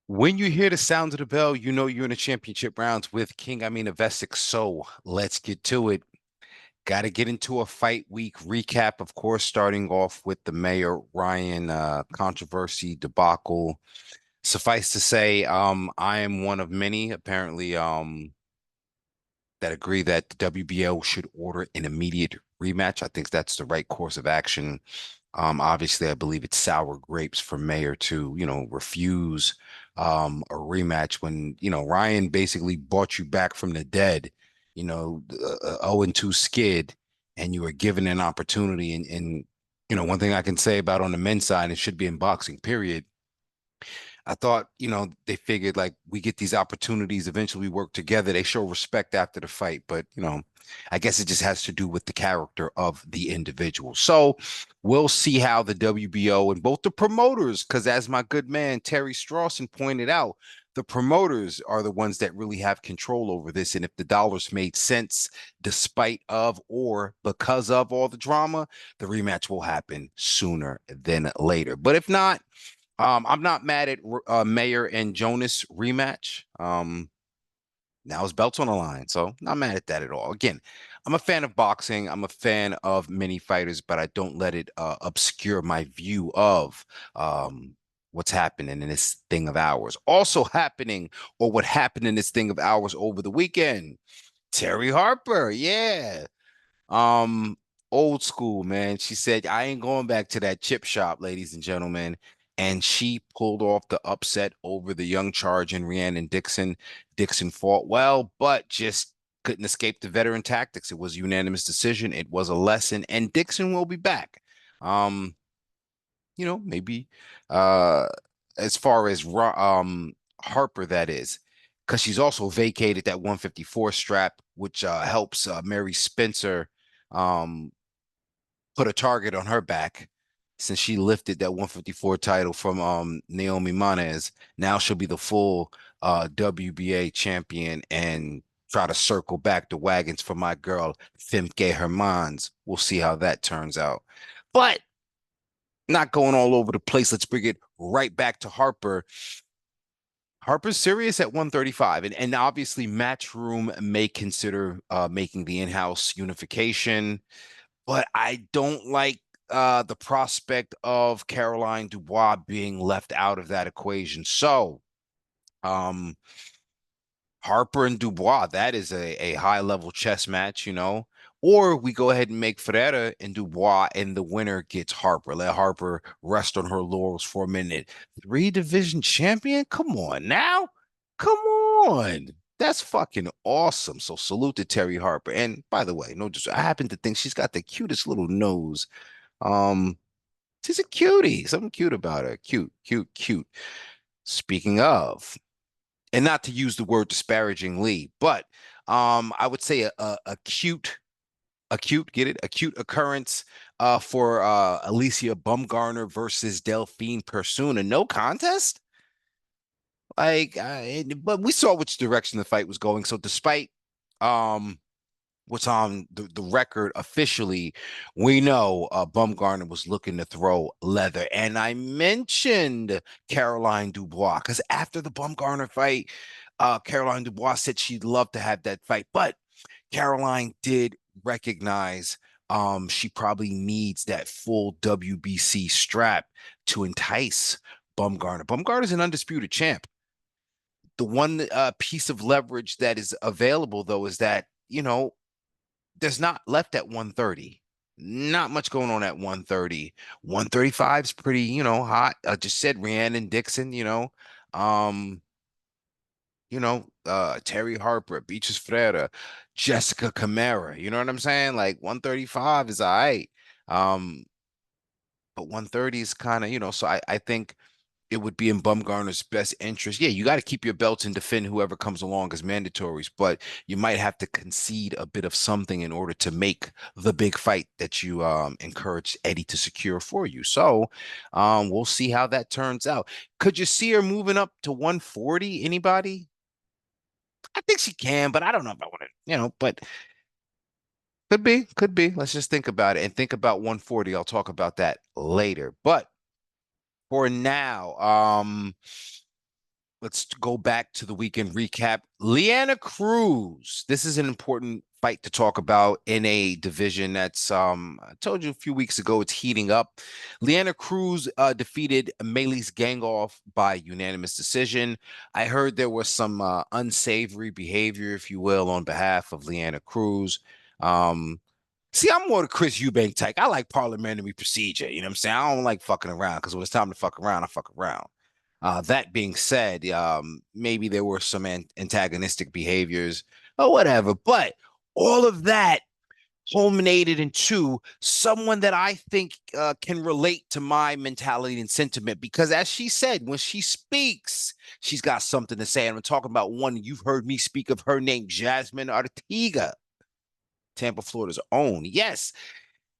When you hear the sound of the bell, you know you're in the championship rounds with King Amina Vesic. So let's get to it. Got to get into a fight week recap, of course, starting off with the Mayer Ryan controversy debacle. Suffice to say, I am one of many, apparently, that agree that the WBO should order an immediate rematch. I think that's the right course of action. Obviously, I believe it's sour grapes for Mayer to, refuse a rematch when, Ryan basically brought you back from the dead, 0-2 skid, and you were given an opportunity. And, one thing I can say about on the men's side, it should be in boxing, period. I thought, they figured like we get these opportunities, eventually we work together. They show respect after the fight, but I guess it just has to do with the character of the individual. So we'll see how the WBO and both the promoters, because as my good man Terry Strawson pointed out, the promoters are the ones that really have control over this. And if the dollars made sense despite of or because of all the drama, the rematch will happen sooner than later. But if not, I'm not mad at Mayer and Jonas rematch. Now his belt's on the line, so not mad at that at all. Again, I'm a fan of boxing. I'm a fan of many fighters, but I don't let it obscure my view of what's happening in this thing of ours. Also happening, or what happened in this thing of ours over the weekend. Terri Harper, yeah. Um, Old school, man. She said, I ain't going back to that chip shop, ladies and gentlemen. And she pulled off the upset over the young charge in Rhiannon Dixon. Dixon fought well, but just couldn't escape the veteran tactics. It was a unanimous decision. It was a lesson, and Dixon will be back. Um, maybe uh as far as Harper, that is, because she's also vacated that 154 strap, which helps Mary Spencer um put a target on her back since she lifted that 154 title from Naomi Manez. Now she'll be the full WBA champion and try to circle back the wagons for my girl Femke Hermans. We'll see how that turns out. But not going all over the place. Let's bring it right back to Harper. Harper's serious at 135, and obviously Matchroom may consider making the in-house unification, but I don't like the prospect of Caroline Dubois being left out of that equation. So, um, Harper and Dubois, that is a high level chess match, Or we go ahead and make Ferreira and Dubois, and the winner gets Harper. Let Harper rest on her laurels for a minute. Three division champion? Come on now. Come on. That's fucking awesome. So salute to Terri Harper. And by the way, no, just I happen to think she's got the cutest little nose. Um, she's a cutie. Something cute about her. Cute, cute, cute. Speaking of, and not to use the word disparagingly, but I would say a cute, get it? A cute occurrence for Alicia Bumgarner versus Delphine Persuna. No contest? Like, but we saw which direction the fight was going. So despite um what's on the record officially, we know Bumgarner was looking to throw leather. And I mentioned Caroline Dubois because after the Bumgarner fight, Caroline Dubois said she'd love to have that fight. But Caroline did recognize she probably needs that full WBC strap to entice Bumgarner. Bumgarner's an undisputed champ. The one piece of leverage that is available, though, is that, there's not left at 130. Not much going on at 130. 135 is pretty, hot. I just said Rhiannon Dixon, Um, Terri Harper, Beatriz Ferreira, Jessica Camara. You know what I'm saying? Like 135 is all right. Um, but 130 is kind of, so I think it would be in Bumgarner's best interest. Yeah, you got to keep your belts and defend whoever comes along as mandatories, but you might have to concede a bit of something in order to make the big fight that you encouraged Eddie to secure for you. So we'll see how that turns out. Could you see her moving up to 140? Anybody? I think she can, but I don't know if I want to, but could be, could be. Let's just think about it and think about 140. I'll talk about that later. But for now, let's go back to the weekend recap. Leanna Cruz. This is an important fight to talk about in a division that's I told you a few weeks ago it's heating up. Leanna Cruz defeated Maylis Gangoff by unanimous decision. I heard there was some unsavory behavior, if you will, on behalf of Leanna Cruz. Um, See, I'm more the Chris Eubank type. I like parliamentary procedure. You know what I'm saying? I don't like fucking around because when it's time to fuck around, I fuck around. That being said, maybe there were some antagonistic behaviors or whatever, but all of that culminated into someone that I think can relate to my mentality and sentiment because, as she said, when she speaks, she's got something to say. And I'm talking about one you've heard me speak of her name, Jasmine Artiga, Tampa, Florida's own. Yes,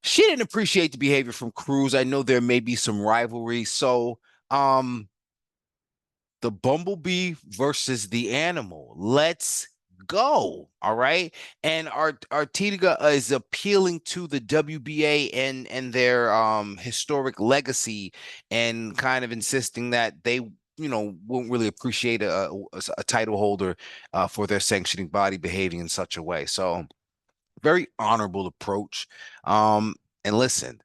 she didn't appreciate the behavior from Cruz. I know there may be some rivalry. So, the Bumblebee versus the animal. Let's go. All right. And Artiga is appealing to the WBA and their historic legacy and kind of insisting that they won't really appreciate a title holder for their sanctioning body behaving in such a way. So very honorable approach. And listen,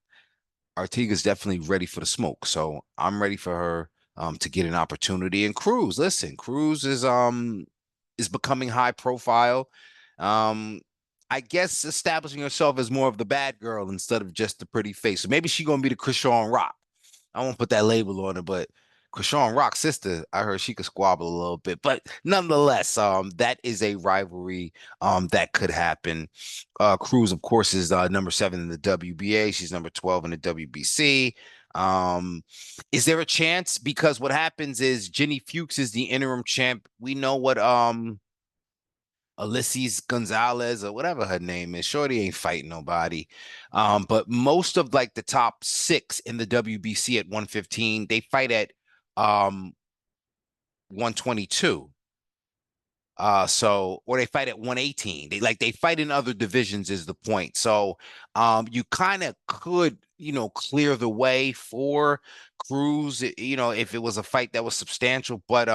Artiga's definitely ready for the smoke. So I'm ready for her to get an opportunity. And Cruz, listen, Cruz is becoming high profile. Um, I guess establishing herself as more of the bad girl instead of just the pretty face. So maybe she's gonna be the Krishan Rock. I won't put that label on her, but Krishan Rock's sister, I heard she could squabble a little bit, but nonetheless, that is a rivalry that could happen. Cruz, of course, is number 7 in the WBA. She's number 12 in the WBC. Is there a chance? Because what happens is Jenny Fuchs is the interim champ. We know what Ulysses Gonzalez or whatever her name is. Shorty ain't fighting nobody. But most of like the top 6 in the WBC at 115, they fight at 122. So or they fight at 118. They fight in other divisions is the point. So you kind of could, clear the way for Cruz, if it was a fight that was substantial, but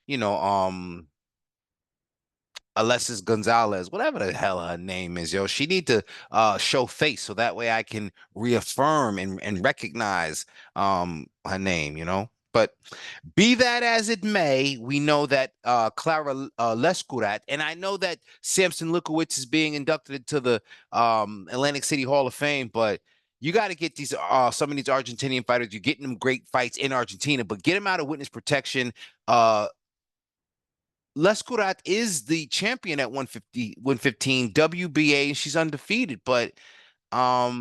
you know, Alexis Gonzalez, whatever the hell her name is, yo, she need to show face so that way I can reaffirm and recognize her name, But be that as it may, we know that Clara Lescurat, and I know that Samson Lukowicz is being inducted into the Atlantic City Hall of Fame, but you got to get these some of these Argentinian fighters. You're getting them great fights in Argentina, but get them out of witness protection. Lescurat is the champion at 150, 115 WBA, and she's undefeated. But I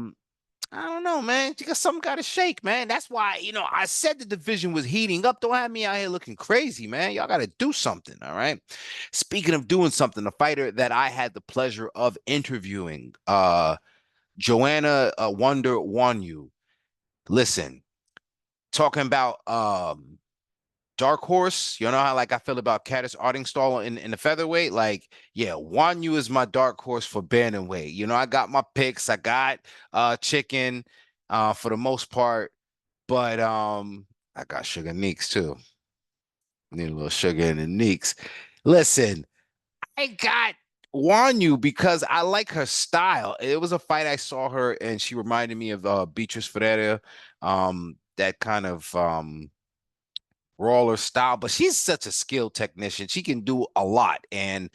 don't know, man. You got something got to shake, man. That's why, I said the division was heating up. Don't have me out here looking crazy, man. Y'all got to do something, all right? Speaking of doing something, the fighter that I had the pleasure of interviewing, Joanna Wonder Wanyu. Listen, talking about Dark Horse, you know how like I feel about Caddis Artingstall in the featherweight. Like, yeah, Wanyu is my dark horse for bantamweight. I got my picks. I got chicken for the most part, but I got Sugar Neeks too. Need a little sugar in the Neeks. Listen, I got Wanyu because I like her style. It was a fight I saw her and she reminded me of Beatriz Ferreira. That kind of brawler style, but she's such a skilled technician. She can do a lot, and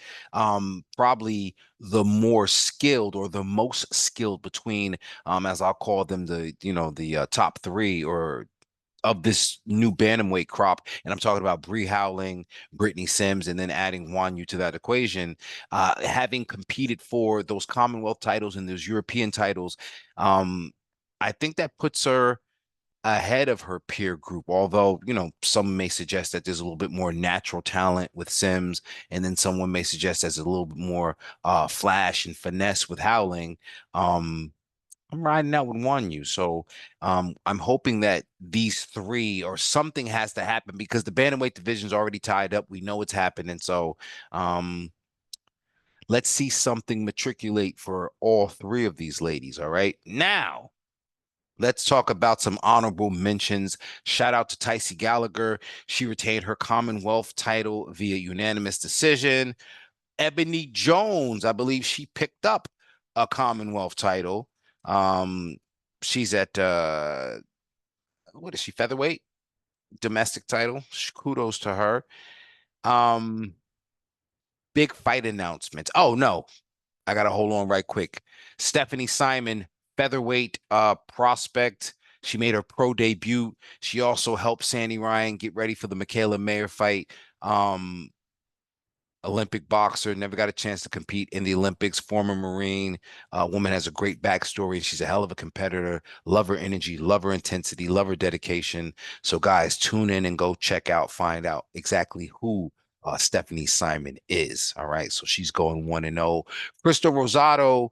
probably the more skilled or the most skilled between, as I'll call them, the top 3 or of this new bantamweight crop. And I'm talking about Bree Howling, Brittany Sims, and then adding Wanyu to that equation. Having competed for those Commonwealth titles and those European titles, I think that puts her ahead of her peer group, although, some may suggest that there's a little bit more natural talent with Sims, and then someone may suggest there's a little bit more flash and finesse with Howling. I'm riding out with Wanyu. So I'm hoping that these 3 or something has to happen because the bantamweight division's already tied up. We know it's happening. So let's see something matriculate for all 3 of these ladies. All right. Now, Let's talk about some honorable mentions. Shout out to Tycee Gallagher. She retained her Commonwealth title via unanimous decision. Ebony Jones, I believe she picked up a Commonwealth title. Um, she's at what is she, featherweight? Domestic title. Kudos to her. Um, big fight announcements. Oh no, I gotta hold on right quick. Stephanie Simon, featherweight prospect. She made her pro debut. She also helped Sandy Ryan get ready for the Michaela Mayer fight. Um, Olympic boxer, never got a chance to compete in the Olympics, former Marine, woman has a great backstory, and she's a hell of a competitor. Love her energy, love her intensity, love her dedication. So guys, tune in and go check out, find out exactly who Stephanie Simon is. All right, so she's going 1-0. Crystal Rosado,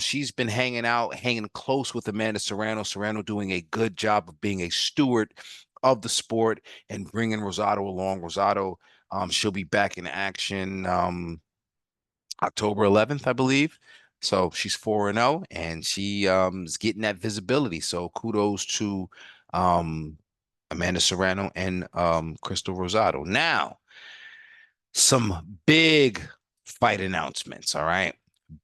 she's been hanging out, hanging close with Amanda Serrano. Serrano doing a good job of being a steward of the sport and bringing Rosado along. Rosado, she'll be back in action October 11th, I believe. So she's 4-0 and she is getting that visibility. So kudos to Amanda Serrano and Crystal Rosado. Now, some big fight announcements, all right?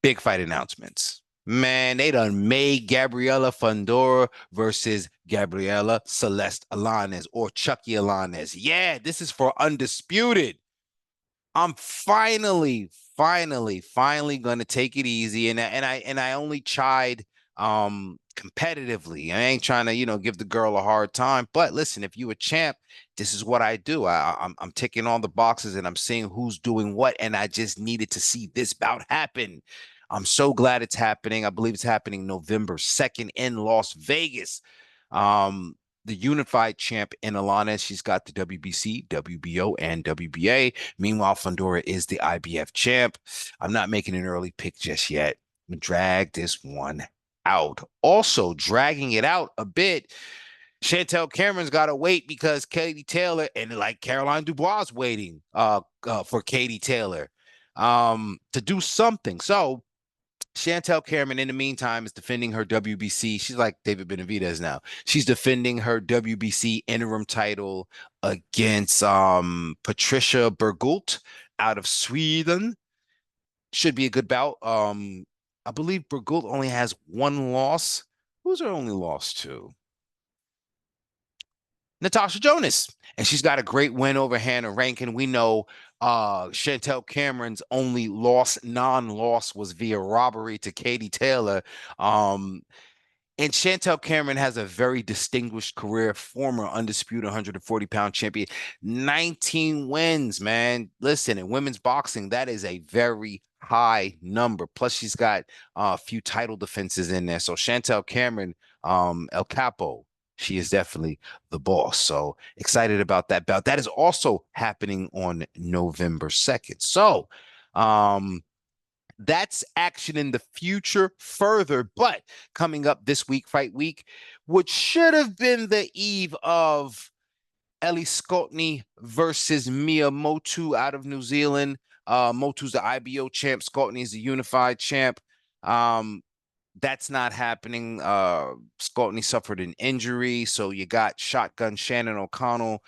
Big fight announcements. Man, they done made Gabriela Fundora versus Gabriela Celeste Alaniz or Chucky Alaniz. Yeah, this is for undisputed. I'm finally gonna take it easy. And I only chide competitively. I ain't trying to, give the girl a hard time. But listen, if you a champ, this is what I do. I'm ticking all the boxes and I'm seeing who's doing what. And I just needed to see this bout happen. I'm so glad it's happening. I believe it's happening November 2nd in Las Vegas. Um, the unified champ in Alana. She's got the WBC, WBO, and WBA. Meanwhile, Fundora is the IBF champ. I'm not making an early pick just yet. Drag this one out. Also, dragging it out a bit. Chantel Cameron's got to wait because Katie Taylor and like Caroline Dubois waiting for Katie Taylor to do something. So Chantel Cameron, in the meantime, is defending her WBC. She's like David Benavidez now. She's defending her WBC interim title against Patricia Berghult out of Sweden. Should be a good bout. I believe Berghult only has one loss. Who's her only loss to? Natasha Jonas. And she's got a great win over Hannah Rankin. We know Chantel Cameron's only non-loss was via robbery to Katie Taylor. And Chantel Cameron has a very distinguished career, former undisputed 140-pound champion, 19 wins, man. Listen, in women's boxing, that is a very high number. Plus, she's got a few title defenses in there. So Chantel Cameron, El Capo, she is definitely the boss. So excited about that bout. That is also happening on November 2nd. So, that's action in the future further, but coming up this week, fight week, which should have been the eve of Ellie Scottney versus Mea Motu out of New Zealand. Motu's the IBO champ. Scottney's the unified champ. That's not happening. Scottney suffered an injury, so you got Shotgun Shannon O'Connell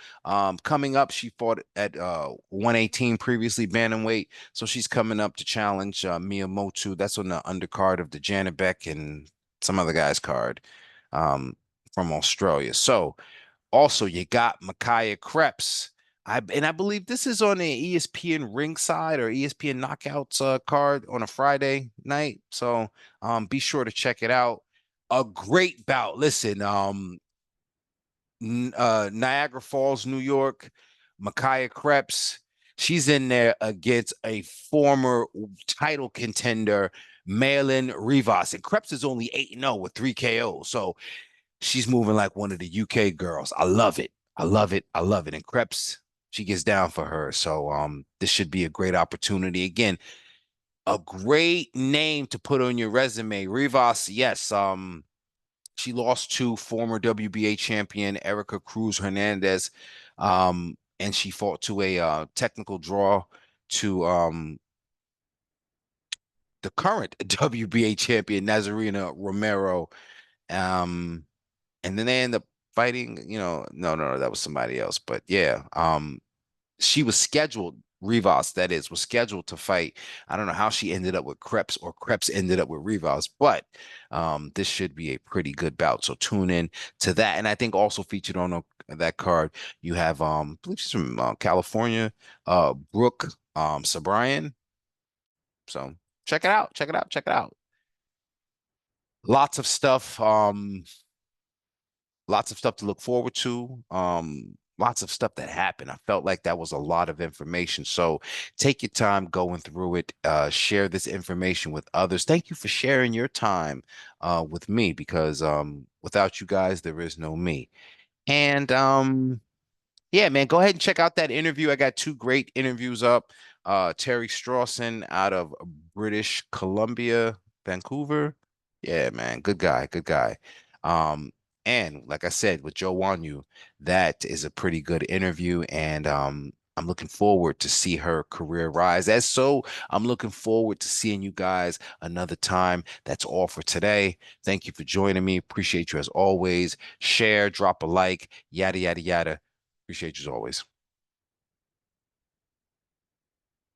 coming up. She fought at 118 previously, bantamweight, so she's coming up to challenge Mea Motu. That's on the undercard of the Janet Beck and some other guy's card from Australia. So also you got Mikiah Kreps. I believe this is on the ESPN ringside or ESPN knockouts card on a Friday night. So be sure to check it out. A great bout. Listen, Niagara Falls, New York, Mikiah Kreps. She's in there against a former title contender, Mayerlin Rivas. And Kreps is only 8-0 with 3 KOs. So she's moving like one of the UK girls. I love it. I love it. I love it. And Kreps, she gets down for her. So this should be a great opportunity. Again, a great name to put on your resume. Rivas, yes. She lost to former WBA champion Erica Cruz Hernandez. And she fought to a technical draw to the current WBA champion Nazarena Romero. and then they end up fighting, no, that was somebody else. But yeah, she was scheduled, Rivas, that is, was scheduled to fight. I don't know how she ended up with Kreps or Kreps ended up with Rivas, but this should be a pretty good bout. So tune in to that. And I think also featured on that card, you have I believe she's from California, Brooke Sabrian. So check it out, check it out, check it out. Lots of stuff. Lots of stuff to look forward to. Lots of stuff that happened. I felt like that was a lot of information. So take your time going through it. Share this information with others. Thank you for sharing your time with me because without you guys, there is no me. And yeah, man, go ahead and check out that interview. I got two great interviews up. Terri Strawson out of British Columbia, Vancouver. Yeah, man, good guy, good guy. Um, and like I said, with Joe Wanyu, that is a pretty good interview, and I'm looking forward to see her career rise. As so, I'm looking forward to seeing you guys another time. That's all for today. Thank you for joining me. Appreciate you as always. Share, drop a like, yada yada yada. Appreciate you as always.